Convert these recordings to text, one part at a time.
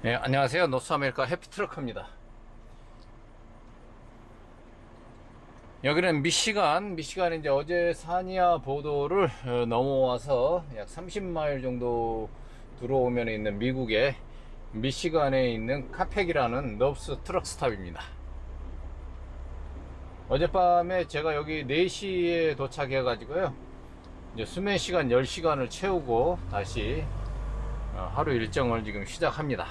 네, 안녕하세요. 노스아메리카 해피트럭입니다. 여기는 미시간 이제 어제 사니아 보도를 넘어와서 약 30마일 정도 들어오면 있는 미국의 미시간에 있는 카펙이라는 넙스 트럭 스탑입니다. 어젯밤에 제가 여기 4시에 도착해 가지고요. 이제 수면 시간 10시간을 채우고 다시 하루 일정을 지금 시작합니다.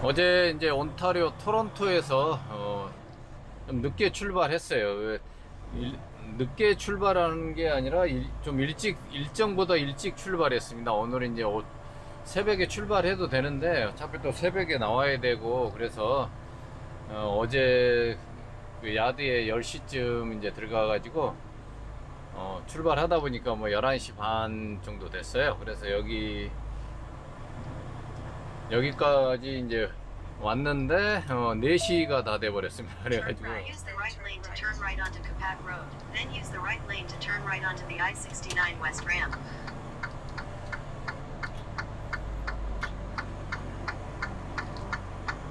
어제 이제 온타리오 토론토에서 좀 늦게 출발했어요. 늦게 출발하는 게 아니라 좀 일정보다 일찍 출발했습니다. 오늘 이제 새벽에 출발해도 되는데 어차피 또 새벽에 나와야 되고 그래서 어제 그 야드에 10시쯤 이제 들어가 가지고 출발하다 보니까 뭐 11시 반 정도 됐어요. 그래서 여기까지 이제 왔는데 4시가 다 돼버렸습니다. 그래가지고 Use the right lane to turn right onto Capac Road. Then use the right lane to turn right onto the I-69 West Ramp.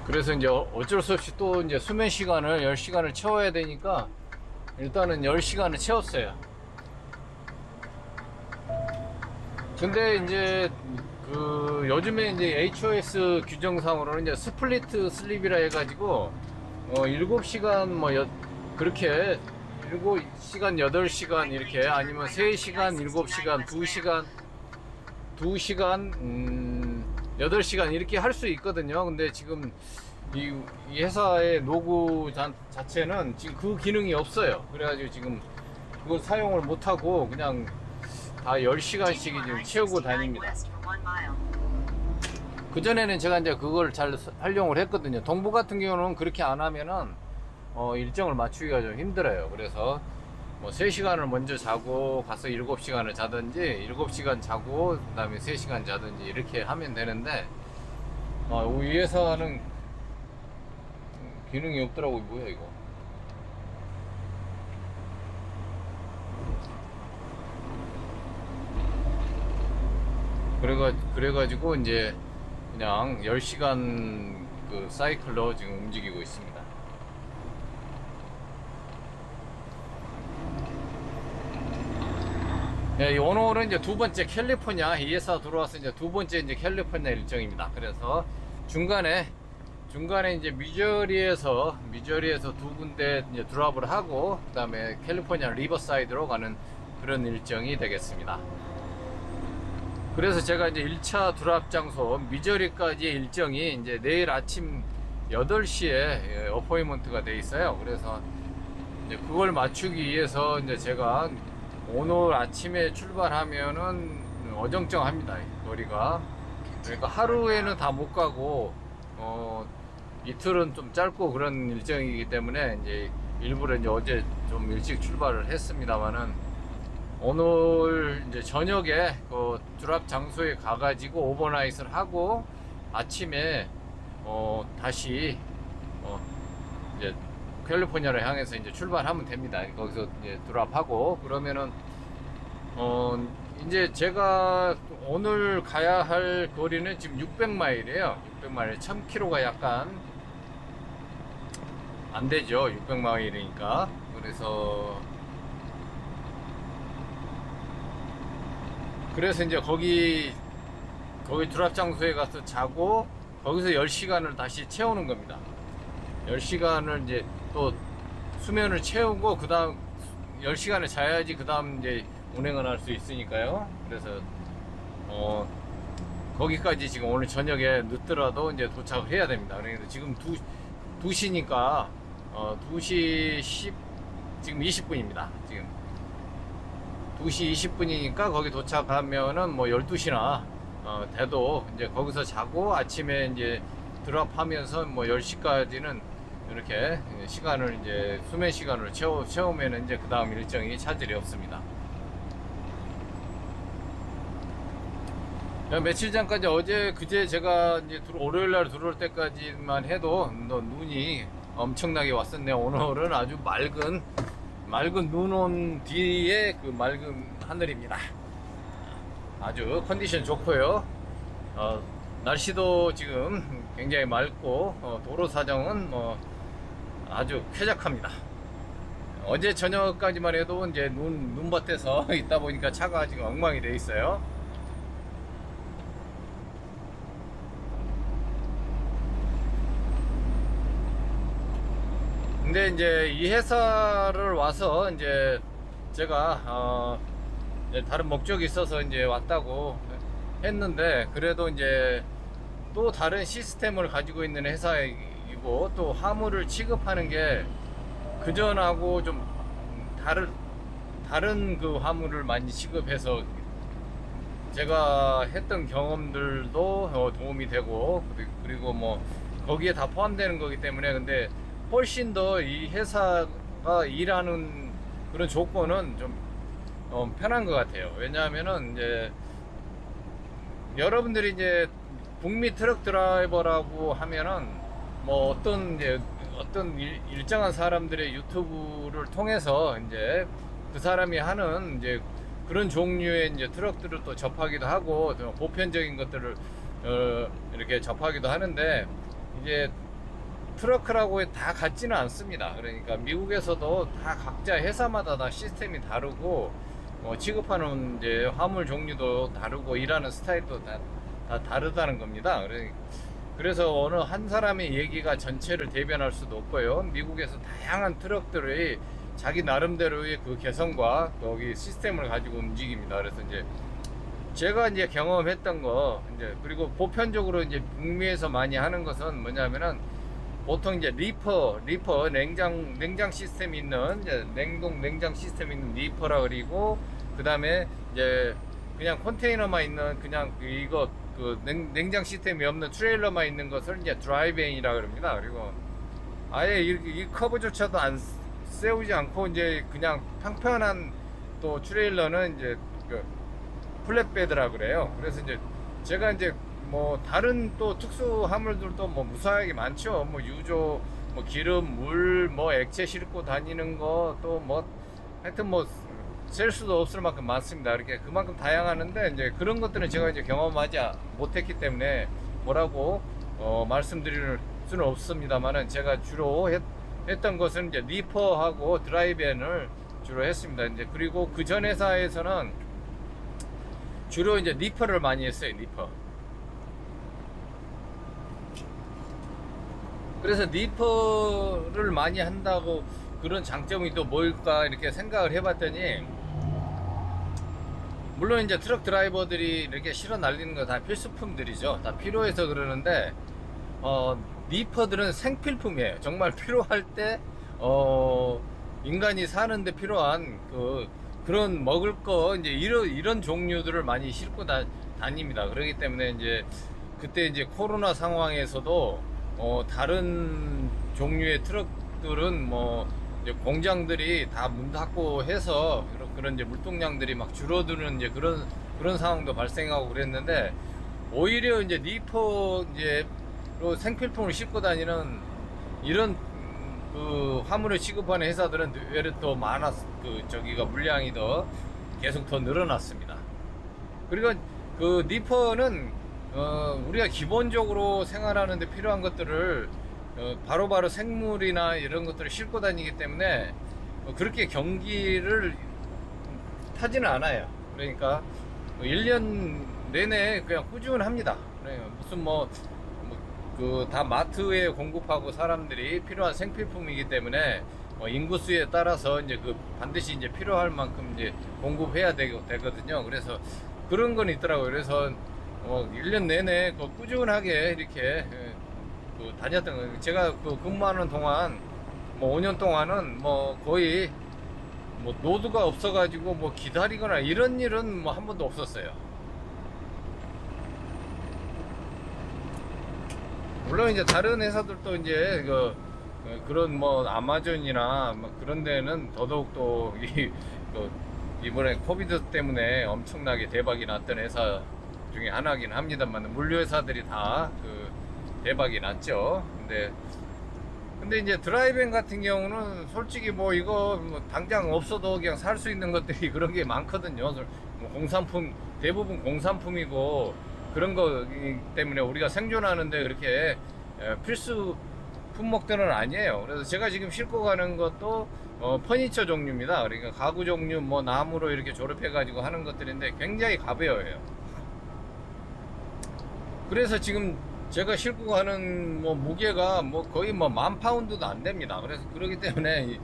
그래서 이제 어쩔 수 없이 또 이제 수면 시간을 10시간을 채워야 되니까 일단은 10시간을 채웠어요. 근데 이제 그 요즘에 이제 HOS 규정상으로는 이제 스플리트 슬립이라 해가지고 7시간 그렇게 7시간 8시간 이렇게 아니면 3시간 7시간 2시간 8시간 이렇게 할 수 있거든요. 근데 지금 이 회사의 노구 자체는 지금 그 기능이 없어요. 그래가지고 지금 그걸 사용을 못하고 그냥 다 10시간씩 지금 채우고 다닙니다. 그전에는 제가 이제 그걸 잘 활용을 했거든요. 동부 같은 경우는 그렇게 안 하면은 일정을 맞추기가 좀 힘들어요. 그래서 뭐 3시간을 먼저 자고 가서 7시간을 자든지 7시간 자고 그 다음에 3시간 자든지 이렇게 하면 되는데 이 회사는 기능이 없더라고요. 뭐야 이거. 그래가지고 이제 그냥 10시간 그 사이클로 지금 움직이고 있습니다. 예, 오늘은 이제 두 번째 캘리포니아 이 회사 들어와서 이제 두 번째 이제 캘리포니아 일정입니다. 그래서 중간에 이제 미저리에서 두 군데 이제 드랍을 하고 그 다음에 캘리포니아 리버사이드로 가는 그런 일정이 되겠습니다. 그래서 제가 이제 1차 드랍 장소 미저리까지 일정이 이제 내일 아침 8시에 어포인먼트가 돼 있어요. 그래서 이제 그걸 맞추기 위해서 이제 제가 오늘 아침에 출발하면은 어정쩡합니다. 거리가. 그러니까 하루에는 다 못 가고 이틀은 좀 짧고 그런 일정이기 때문에 이제 일부러 이제 어제 좀 일찍 출발을 했습니다만은 오늘 이제 저녁에 그 드랍 장소에 가가지고 오버나잇을 하고 아침에 다시 이제 캘리포니아를 향해서 이제 출발하면 됩니다. 거기서 이제 드랍하고 그러면은 이제 제가 오늘 가야 할 거리는 지금 600마일이에요. 600마일 1000km가 약간 안 되죠. 600마일이니까. 그래서 이제 거기 드랍 장소에 가서 자고 거기서 10시간을 다시 채우는 겁니다. 10시간을 이제 또 수면을 채우고 그 다음 10시간을 자야지 그 다음 이제 운행을 할 수 있으니까요. 그래서 거기까지 지금 오늘 저녁에 늦더라도 이제 도착을 해야 됩니다. 그래서 지금 2시니까 2시 10 지금 20분입니다. 지금 2시 20분이니까 거기 도착하면은 뭐 12시나 돼도 이제 거기서 자고 아침에 이제 드랍하면서 뭐 10시까지는 이렇게 시간을 이제 수면 시간을 채우면은 이제 그 다음 일정이 차질이 없습니다. 며칠 전까지 그제 제가 이제 월요일 날 들어올 때까지만 해도 눈이 엄청나게 왔었네요. 오늘은 아주 맑은 눈 온 뒤에 그 맑은 하늘입니다. 아주 컨디션 좋고요. 날씨도 지금 굉장히 맑고 도로 사정은 뭐 아주 쾌적합니다. 어제 저녁까지만 해도 이제 눈밭에서 있다 보니까 차가 지금 엉망이 돼 있어요. 근데 이제 이 회사를 와서 이제 제가 다른 목적이 있어서 이제 왔다고 했는데, 그래도 이제 또 다른 시스템을 가지고 있는 회사이고 또 화물을 취급하는 게 그전하고 좀 다른 그 화물을 많이 취급해서 제가 했던 경험들도 도움이 되고, 그리고 뭐 거기에 다 포함되는 거기 때문에, 근데 훨씬 더 이 회사가 일하는 그런 조건은 좀 편한 것 같아요. 왜냐하면은 이제 여러분들이 이제 북미 트럭 드라이버라고 하면은 뭐 어떤 일정한 사람들의 유튜브를 통해서 이제 그 사람이 하는 이제 그런 종류의 이제 트럭들을 또 접하기도 하고, 또 보편적인 것들을 이렇게 접하기도 하는데, 이제 트럭하고 다 같지는 않습니다. 그러니까 미국에서도 다 각자 회사마다 다 시스템이 다르고, 취급하는 이제 화물 종류도 다르고, 일하는 스타일도 다 다르다는 겁니다. 그래서 어느 한 사람의 얘기가 전체를 대변할 수도 없고요. 미국에서 다양한 트럭들이 자기 나름대로의 그 개성과 거기 시스템을 가지고 움직입니다. 그래서 이제 제가 이제 경험했던 거, 이제 그리고 보편적으로 이제 북미에서 많이 하는 것은 뭐냐면은, 보통 이제 리퍼 냉장 시스템이 있는, 이제 냉장 시스템이 있는 리퍼라 그리고, 그 다음에 이제 그냥 컨테이너만 있는, 그냥 이거 그 냉장 시스템이 없는 트레일러만 있는 것을 이제 드라이브인이라 그럽니다. 그리고 아예 이 커브조차도 안 세우지 않고 이제 그냥 평평한 또 트레일러는 이제 그 플랫베드라 그래요. 그래서 이제 제가 이제 뭐 다른 또 특수 화물들도 뭐 무수하게 많죠. 뭐 유조, 뭐 기름, 물, 뭐 액체 싣고 다니는 거, 또 뭐 하여튼 뭐 셀 수도 없을 만큼 많습니다. 이렇게 그만큼 다양하는데, 이제 그런 것들은 제가 이제 경험하지 못했기 때문에 뭐라고 말씀드릴 수는 없습니다만은, 제가 주로 했던 것은 이제 리퍼하고 드라이브앤을 주로 했습니다. 이제 그리고 그 전 회사에서는 주로 이제 리퍼를 많이 했어요. 리퍼. 그래서 리퍼를 많이 한다고 그런 장점이 또 뭘까 이렇게 생각을 해봤더니, 물론 이제 트럭 드라이버들이 이렇게 실어 날리는 거 다 필수품들이죠. 다 필요해서 그러는데, 리퍼들은 생필품이에요. 정말 필요할 때 인간이 사는데 필요한 그런 먹을 거, 이제 이런 종류들을 많이 싣고 다닙니다. 그렇기 때문에 이제 그때 이제 코로나 상황에서도 다른 종류의 트럭들은 뭐 이제 공장들이 다 문 닫고 해서 그런 이제 물동량들이 막 줄어드는 이제 그런 상황도 발생하고 그랬는데, 오히려 이제 리퍼 이제로 생필품을 싣고 다니는 이런 그 화물을 취급하는 회사들은 외려 더 저기가 물량이 계속 더 늘어났습니다. 그리고 그 리퍼는 우리가 기본적으로 생활하는데 필요한 것들을 바로바로 생물이나 이런 것들을 싣고 다니기 때문에 그렇게 경기를 타지는 않아요. 그러니까 1년 내내 그냥 꾸준합니다. 무슨 다 마트에 공급하고 사람들이 필요한 생필품이기 때문에 인구수에 따라서 이제 반드시 이제 필요할 만큼 이제 공급해야 되거든요. 그래서 그런 건 있더라고요. 그래서 1년 내내 꾸준하게 이렇게 다녔던 거예요. 제가 근무하는 동안 5년 동안은 거의 노드가 없어가지고 기다리거나 이런 일은 한 번도 없었어요. 물론 이제 다른 회사들도 이제 그런 아마존이나 그런 데는 더더욱 또 이번에 코비드 때문에 엄청나게 대박이 났던 회사 중에 하나긴 합니다만, 물류 회사들이 다 대박이 났죠. 근데 근데 이제 드라이빙 같은 경우는 솔직히 뭐 이거 뭐 당장 없어도 그냥 살 수 있는 것들이 그런 게 많거든요. 뭐 공산품, 대부분 공산품이고 그런 거기 때문에 우리가 생존하는데 그렇게 필수 품목들은 아니에요. 그래서 제가 지금 싣고 가는 것도 퍼니처 종류입니다. 그러니까 가구 종류, 뭐 나무로 이렇게 조립해 가지고 하는 것들인데 굉장히 가벼워요. 그래서 지금 제가 싣고 가는 뭐 무게가 뭐 거의 뭐 10,000파운드도 안 됩니다. 그래서 그렇기 때문에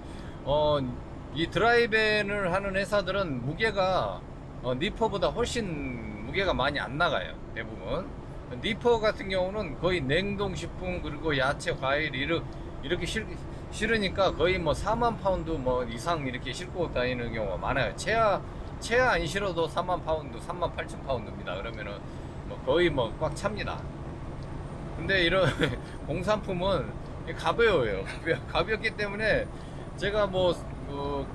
이 드라이벤을 하는 회사들은 무게가 니퍼보다 훨씬 무게가 많이 안 나가요. 대부분 니퍼 같은 경우는 거의 냉동식품 그리고 야채, 과일 이렇게 실으니까 거의 뭐 40,000파운드 뭐 이상 이렇게 싣고 다니는 경우가 많아요. 체아 안 실어도 40,000파운드, 38,000파운드입니다. 그러면은 뭐 거의 뭐 꽉 찹니다. 근데 이런 공산품은 가벼워요. 가볍기 때문에 제가 뭐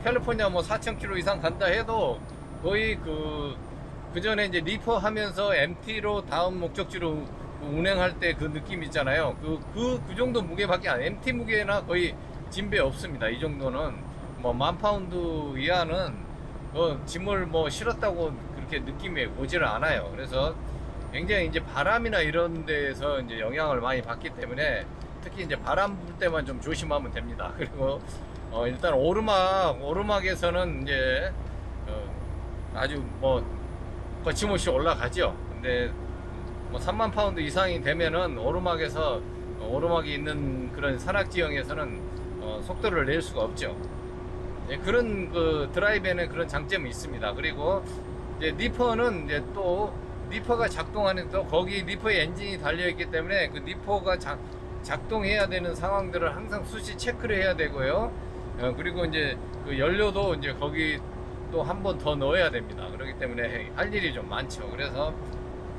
캘리포니아 뭐 4,000km 이상 간다 해도 거의 그 전에 이제 리퍼 하면서 MT로 다음 목적지로 운행할 때 그 느낌 있잖아요. 그 정도 무게밖에 안, MT 무게나 거의 진배 없습니다. 이 정도는 뭐 10,000파운드 이하는 짐을 뭐 실었다고 그렇게 느낌이 오지를 않아요. 그래서 굉장히 이제 바람이나 이런 데에서 이제 영향을 많이 받기 때문에 특히 이제 바람 불 때만 좀 조심하면 됩니다. 그리고 일단 오르막에서는 이제 아주 뭐 거침없이 올라가죠. 근데 뭐 30,000파운드 이상이 되면은 오르막이 있는 그런 산악 지형에서는 속도를 낼 수가 없죠. 그런 그 드라이브에는 그런 장점이 있습니다. 그리고 이제 니퍼는 이제 또 니퍼가 작동하는 또 거기 니퍼의 엔진이 달려 있기 때문에 그 니퍼가 작동해야 되는 상황들을 항상 수시 체크를 해야 되고요. 그리고 이제 그 연료도 이제 거기 또 한 번 더 넣어야 됩니다. 그렇기 때문에 할 일이 좀 많죠. 그래서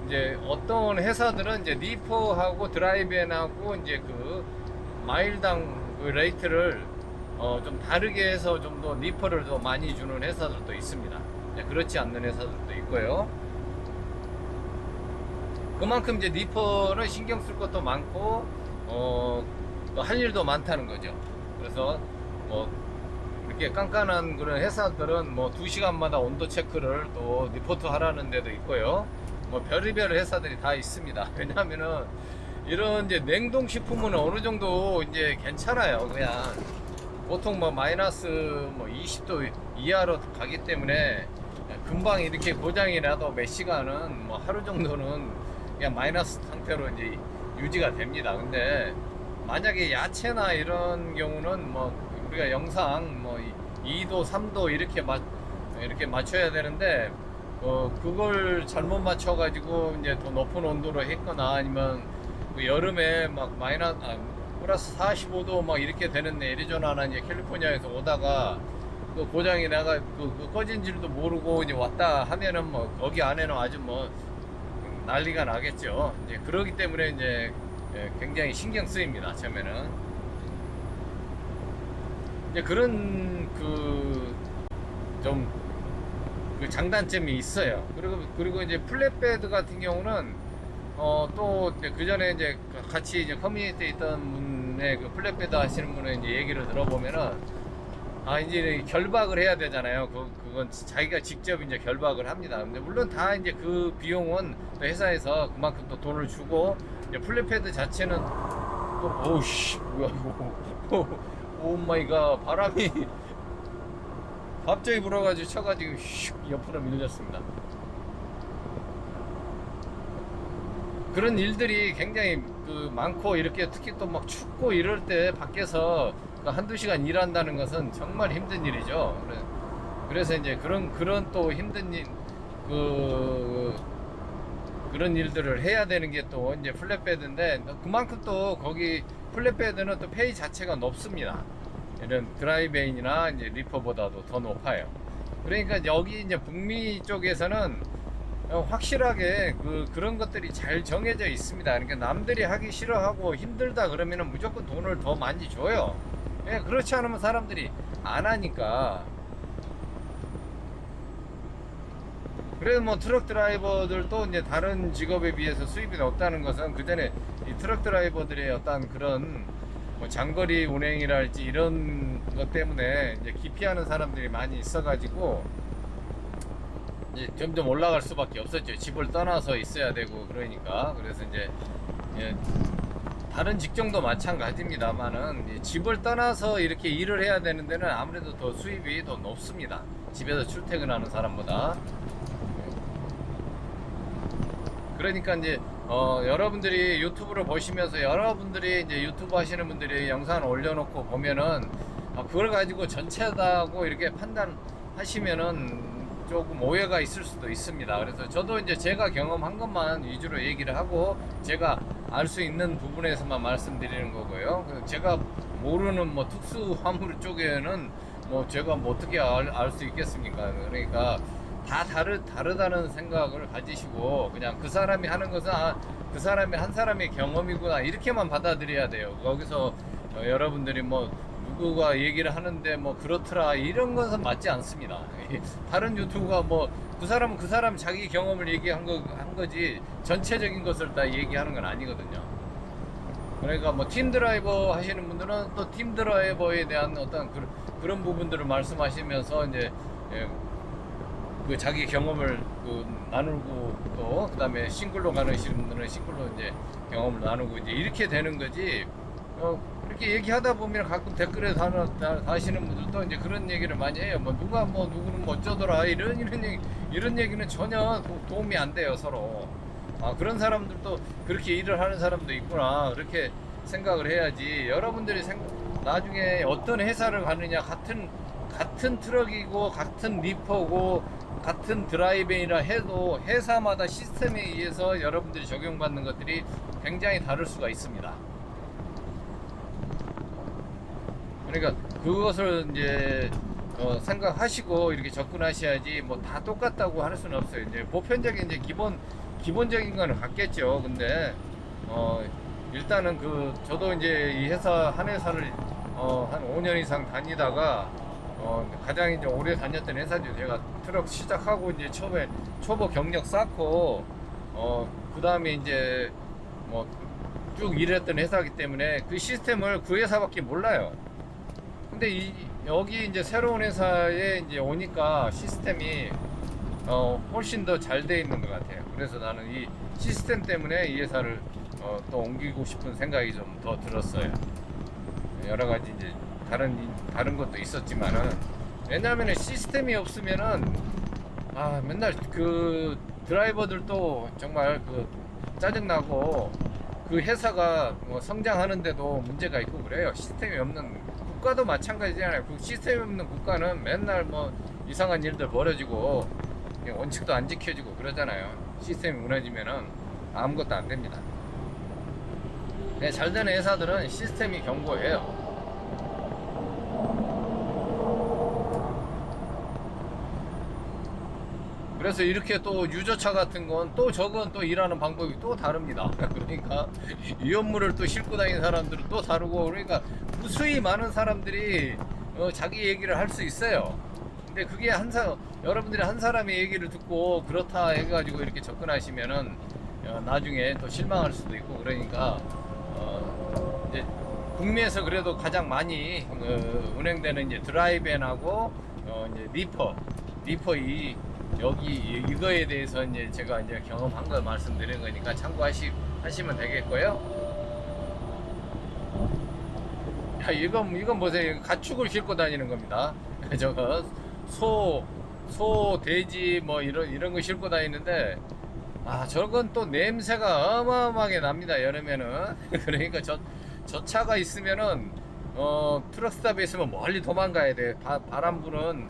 이제 어떤 회사들은 이제 니퍼하고 드라이벤하고 이제 그 마일당 그 레이트를 좀 다르게 해서 좀 더 니퍼를 더 많이 주는 회사들도 있습니다. 그렇지 않는 회사들도 있고요. 그만큼 이제 니퍼는 신경 쓸 것도 많고 할 일도 많다는 거죠. 그래서 뭐 이렇게 깐깐한 그런 회사들은 뭐 2시간마다 온도 체크를 또 리포트 하라는 데도 있고요. 뭐 별의별 회사들이 다 있습니다. 왜냐하면은 이런 이제 냉동 식품은 어느 정도 이제 괜찮아요. 그냥 보통 뭐 마이너스 뭐 20도 이하로 가기 때문에 금방 이렇게 고장이 나도 몇 시간은 뭐 하루 정도는 그냥 마이너스 상태로 이제 유지가 됩니다. 근데 만약에 야채나 이런 경우는 뭐 우리가 영상 뭐 2도, 3도 이렇게 맞춰야 되는데 그걸 잘못 맞춰가지고 이제 더 높은 온도로 했거나 아니면 그 여름에 막 플러스 45도 막 이렇게 되는데 애리조나나 이제 캘리포니아에서 오다가 그 고장이 나가 그 꺼진 줄도 모르고 이제 왔다 하면은 뭐 거기 안에는 아주 뭐 난리가 나겠죠. 이제 그러기 때문에 이제 굉장히 신경 쓰입니다. 처음에는. 이제 그런 좀 그 장단점이 있어요. 그리고 이제 플랫베드 같은 경우는 또 그 전에 이제 같이 이제 커뮤니티에 있던 분의 그 플랫베드 하시는 분의 이제 얘기를 들어보면은 이제 결박을 해야 되잖아요. 그건 자기가 직접 이제 결박을 합니다. 근데 물론 다 이제 그 비용은 또 회사에서 그만큼 또 돈을 주고 이제 플랫베드 자체는 또 오우씨 뭐야 이거 오 마이 갓 바람이 갑자기 불어가지고 쳐가지고 슉 옆으로 밀렸습니다. 그런 일들이 굉장히 많고 이렇게 특히 또 막 춥고 이럴 때 밖에서 한두 시간 일한다는 것은 정말 힘든 일이죠. 그래서 이제 그런 또 힘든 일 그런 일들을 해야 되는 게 또 이제 플랫베드인데 그만큼 또 거기 플랫베드는 또 페이 자체가 높습니다. 이런 드라이베인이나 이제 리퍼보다도 더 높아요. 그러니까 여기 이제 북미 쪽에서는 확실하게 그런 것들이 잘 정해져 있습니다. 그러니까 남들이 하기 싫어하고 힘들다 그러면은 무조건 돈을 더 많이 줘요. 그렇지 않으면 사람들이 안 하니까. 그래서 뭐 트럭 드라이버들도 이제 다른 직업에 비해서 수입이 높다는 것은 그 전에 이 트럭 드라이버들의 어떤 그런 뭐 장거리 운행이랄지 이런 것 때문에 이제 기피하는 사람들이 많이 있어가지고 이제 점점 올라갈 수밖에 없었죠. 집을 떠나서 있어야 되고 그러니까. 그래서 이제 예, 다른 직종도 마찬가지입니다만은 집을 떠나서 이렇게 일을 해야 되는 데는 아무래도 더 수입이 더 높습니다. 집에서 출퇴근하는 사람보다. 그러니까 이제 여러분들이 유튜브를 보시면서 여러분들이 이제 유튜브 하시는 분들이 영상을 올려놓고 보면은 그걸 가지고 전체다고 이렇게 판단하시면은 조금 오해가 있을 수도 있습니다. 그래서 저도 이제 제가 경험한 것만 위주로 얘기를 하고 제가 알 수 있는 부분에서만 말씀드리는 거고요. 제가 모르는 뭐 특수 화물 쪽에는 뭐 제가 뭐 어떻게 알 수 있겠습니까? 그러니까 다 다르다는 생각을 가지시고 그냥 그 사람이 하는 것은 그 사람이 한 사람의 경험이구나 이렇게만 받아들여야 돼요. 거기서 여러분들이 뭐 누구가 얘기를 하는데 뭐 그렇더라 이런 것은 맞지 않습니다. 다른 유튜브가 뭐 그 사람은 그 사람 자기 경험을 얘기한 거지 전체적인 것을 다 얘기하는 건 아니거든요. 그러니까 뭐 팀 드라이버 하시는 분들은 또 팀 드라이버에 대한 어떤 그런 부분들을 말씀하시면서 이제 그 자기 경험을 나누고 또 그다음에 싱글로 가시는 분들은 싱글로 이제 경험을 나누고 이제 이렇게 되는 거지. 이렇게 얘기하다 보면 가끔 댓글에 다시는 분들도 이제 그런 얘기를 많이 해요. 뭐 누가 뭐 누구는 뭐 어쩌더라 이런 얘기는 전혀 도움이 안 돼요 서로. 그런 사람들도 그렇게 일을 하는 사람도 있구나 그렇게 생각을 해야지. 여러분들이 나중에 어떤 회사를 가느냐 같은 트럭이고 같은 리퍼고 같은 드라이빙이라 해도 회사마다 시스템에 의해서 여러분들이 적용받는 것들이 굉장히 다를 수가 있습니다. 그러니까 그것을 이제 생각하시고 이렇게 접근하셔야지 뭐 다 똑같다고 할 수는 없어요. 이제 보편적인 이제 기본적인 거는 같겠죠. 근데 일단은 저도 이제 이 한 회사를 한 5년 이상 다니다가 가장 이제 오래 다녔던 회사죠. 제가 트럭 시작하고 이제 처음에 초보 경력 쌓고 그 다음에 이제 뭐 쭉 일했던 회사이기 때문에 그 시스템을 그 회사밖에 몰라요. 근데 여기 이제 새로운 회사에 이제 오니까 시스템이 훨씬 더 잘 돼 있는 것 같아요. 그래서 나는 이 시스템 때문에 이 회사를 또 옮기고 싶은 생각이 좀 더 들었어요. 여러 가지 이제 다른 것도 있었지만은 왜냐하면 시스템이 없으면은 맨날 그 드라이버들도 정말 짜증나고 그 회사가 뭐 성장하는데도 문제가 있고 그래요. 시스템이 없는 국가도 마찬가지잖아요. 그 시스템이 없는 국가는 맨날 뭐 이상한 일들 벌어지고 원칙도 안 지켜지고 그러잖아요. 시스템이 무너지면은 아무것도 안 됩니다. 잘 되는 회사들은 시스템이 견고해요. 그래서 이렇게 또 유저차 같은 건 또 저건 또 일하는 방법이 또 다릅니다. 그러니까 이 업무를 또 싣고 다니는 사람들은 또 다르고 그러니까 무수히 많은 사람들이 자기 얘기를 할 수 있어요. 근데 그게 여러분들이 한 사람의 얘기를 듣고 그렇다 해가지고 이렇게 접근하시면은 나중에 또 실망할 수도 있고 그러니까 이제 북미에서 그래도 가장 많이 운행되는 이제 드라이밴하고 이제 리퍼 이거에 대해서 이제 제가 이제 경험한 걸 말씀드린 거니까 참고하시면 되겠고요. 야, 이건 보세요. 가축을 싣고 다니는 겁니다. 저거 소, 돼지 뭐 이런 거 싣고 다니는데 저건 또 냄새가 어마어마하게 납니다. 여름에는. 그러니까 저 차가 있으면은 트럭스탑에 있으면 멀리 도망가야 돼. 바람 부는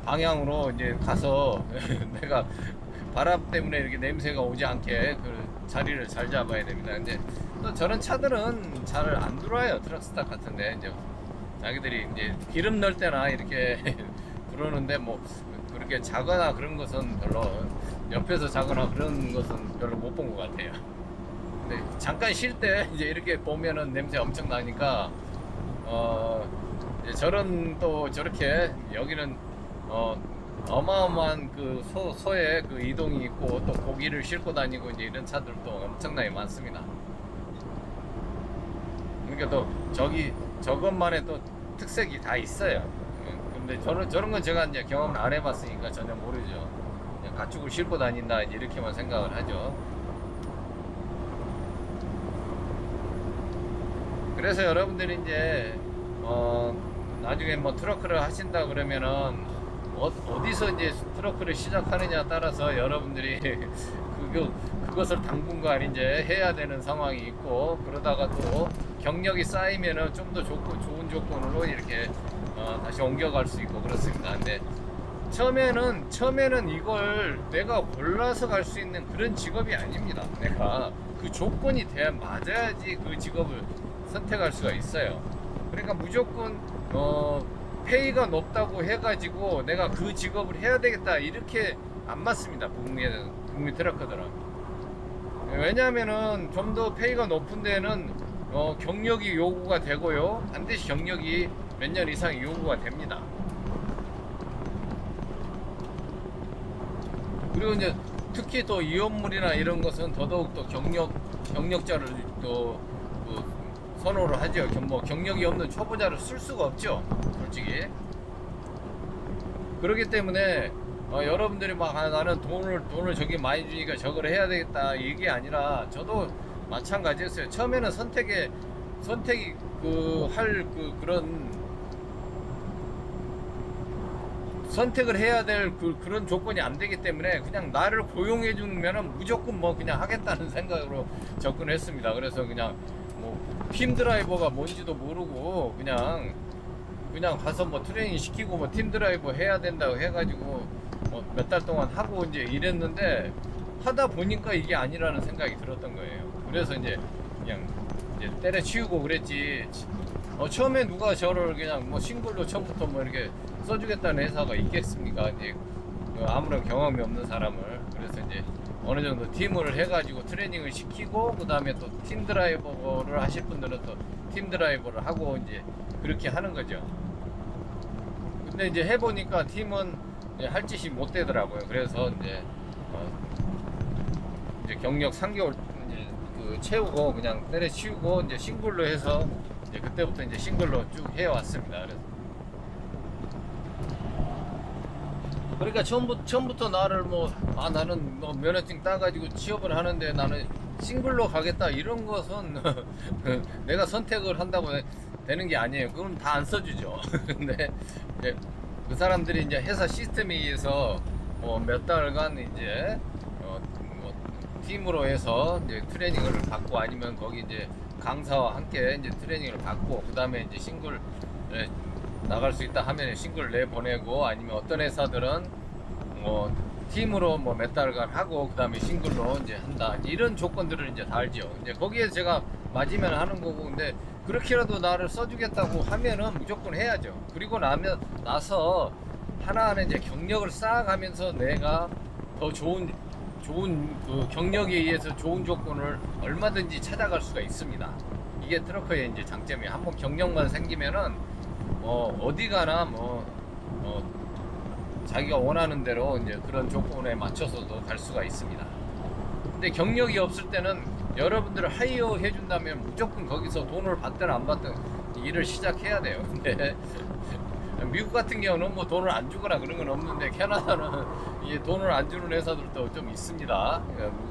방향으로 이제 가서 내가 바람 때문에 이렇게 냄새가 오지 않게 그 자리를 잘 잡아야 됩니다. 근데 또 저런 차들은 잘 안 들어와요. 트럭스탑 같은데 이제 자기들이 이제 기름 넣을 때나 이렇게 들어오는데 뭐 그렇게 자거나 그런 것은 별로 옆에서 자거나 그런 것은 별로 못 본 것 같아요. 근데 잠깐 쉴 때 이제 이렇게 보면은 냄새 엄청 나니까 이제 저렇게 여기는 어마어마한 소의 이동이 있고 또 고기를 싣고 다니고 이제 이런 차들도 엄청나게 많습니다. 그러니까 또 저것만의 또 특색이 다 있어요. 근데 저런 건 제가 이제 경험을 안 해봤으니까 전혀 모르죠. 그냥 가축을 싣고 다닌다 이제 이렇게만 생각을 하죠. 그래서 여러분들이 이제 나중에 뭐 트러크를 하신다 그러면은 어디서 이제 트러크를 시작하느냐 따라서 여러분들이 그것을 당분간 이제 해야 되는 상황이 있고, 그러다가 또 경력이 쌓이면은 좀 더 좋은 조건으로 이렇게 다시 옮겨갈 수 있고 그렇습니다. 근데 처음에는 이걸 내가 골라서 갈 수 있는 그런 직업이 아닙니다. 내가 그 조건이 맞아야지 그 직업을 선택할 수가 있어요. 그러니까 무조건 페이가 높다고 해가지고 내가 그 직업을 해야 되겠다 이렇게 안 맞습니다. 북미 트러커들은. 왜냐하면은 좀 더 페이가 높은 데는 경력이 요구가 되고요, 반드시 경력이 몇 년 이상이 요구가 됩니다. 그리고 이제 특히 또 이원물이나 이런 것은 더더욱 또 경력자를 또 선호를 하죠. 뭐 경력이 없는 초보자를 쓸 수가 없죠, 솔직히. 그렇기 때문에 여러분들이 막 나는 돈을 저기 많이 주니까 저걸 해야 되겠다 이게 아니라, 저도 마찬가지였어요. 처음에는 선택이 그런 선택을 해야 될 그런 조건이 안 되기 때문에 그냥 나를 고용해 주면은 무조건 뭐 그냥 하겠다는 생각으로 접근했습니다. 그래서 그냥 뭐 팀 드라이버가 뭔지도 모르고 그냥 가서 뭐 트레이닝 시키고 뭐 팀 드라이버 해야 된다고 해가지고 몇 달 동안 하고 이제 이랬는데, 하다 보니까 이게 아니라는 생각이 들었던 거예요. 그래서 이제 그냥 때려치우고 그랬지. 처음에 누가 저를 그냥 뭐 싱글로 처음부터 뭐 이렇게 써주겠다는 회사가 있겠습니까? 이제 아무런 경험이 없는 사람을. 그래서 이제 어느 정도 팀을 해가지고 트레이닝을 시키고, 그 다음에 또 팀 드라이버를 하실 분들은 또 팀 드라이버를 하고 이제 그렇게 하는 거죠. 근데 이제 해보니까 팀은 할 짓이 못 되더라고요. 그래서 이제 경력 3개월 이제 채우고 그냥 때려치우고 이제 싱글로 해서 이제 그때부터 이제 싱글로 쭉 해왔습니다. 그러니까 처음부터 나를 나는 면허증 따가지고 취업을 하는데 나는 싱글로 가겠다 이런 것은 내가 선택을 한다고 되는 게 아니에요. 그건 다 안 써주죠. 근데 이제 그 사람들이 이제 회사 시스템에 의해서 몇 달간 이제 팀으로 해서 이제 트레이닝을 받고, 아니면 거기 이제 강사와 함께 이제 트레이닝을 받고, 그 다음에 이제 싱글 나갈 수 있다 하면 싱글 내보내고, 아니면 어떤 회사들은 팀으로 몇 달간 하고 그 다음에 싱글로 이제 한다, 이런 조건들을 이제 다 알죠. 이제 거기에 제가 맞으면 하는 거고, 근데 그렇게라도 나를 써주겠다고 하면은 무조건 해야죠. 그리고 나서 하나하나 이제 경력을 쌓아가면서 내가 더 좋은 그 경력에 의해서 좋은 조건을 얼마든지 찾아갈 수가 있습니다. 이게 트러커의 이제 장점이에요. 한번 경력만 생기면은 어디 가나 자기가 원하는 대로 이제 그런 조건에 맞춰서도 갈 수가 있습니다. 근데 경력이 없을 때는 여러분들을 하이어 해준다면 무조건 거기서 돈을 받든 안 받든 일을 시작해야 돼요. 근데 미국 같은 경우는 뭐 돈을 안 주거나 그런 건 없는데, 캐나다는 이 돈을 안 주는 회사들도 좀 있습니다.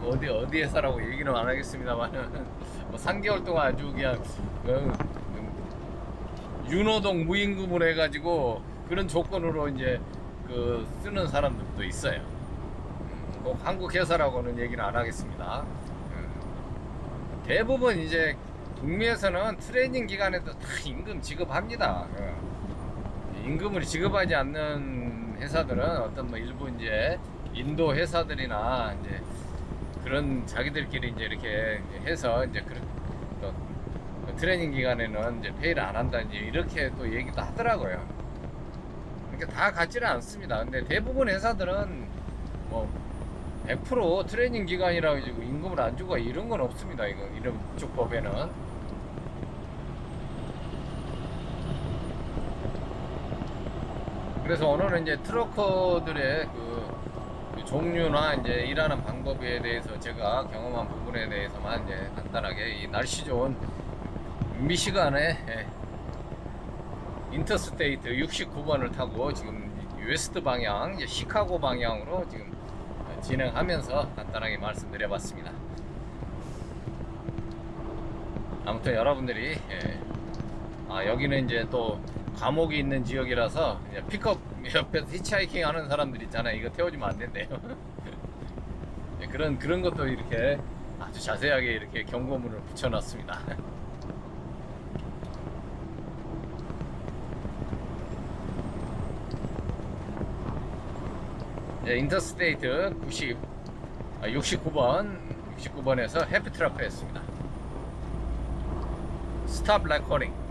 어디 회사라고 얘기는 안 하겠습니다만은 3개월 동안 아주 그냥 윤호동 무임금을 해가지고 그런 조건으로 이제 쓰는 사람들도 있어요. 뭐 한국 회사라고는 얘기는 안 하겠습니다. 대부분 이제 북미에서는 트레이닝 기간에도 다 임금 지급합니다. 임금을 지급하지 않는 회사들은 어떤 일부 이제 인도 회사들이나 이제 그런 자기들끼리 이제 이렇게 해서 이제 또 트레이닝 기간에는 이제 페이를 안 한다 이렇게 또 얘기도 하더라고요. 그러니까 다 같지는 않습니다. 근데 대부분 회사들은 100% 트레이닝 기간이라고 해가지고 임금을 안 주고 이런 건 없습니다. 이쪽 법에는. 그래서 오늘은 이제 트러커들의 그 종류나 이제 일하는 방법에 대해서 제가 경험한 부분에 대해서만 이제 간단하게 이 날씨 좋은 미시간의 인터스테이트 69번을 타고 지금 웨스트 방향, 이제 시카고 방향으로 지금 진행하면서 간단하게 말씀드려봤습니다. 아무튼 여러분들이 여기는 이제 또 감옥이 있는 지역이라서 이제 픽업 옆에서 히치하이킹 하는 사람들 있잖아요. 이거 태워주면 안 된대요. 그런 것도 이렇게 아주 자세하게 이렇게 경고문을 붙여놨습니다. 인터스테이트 69번에서 해피 트라프였습니다. 스탑 레코딩.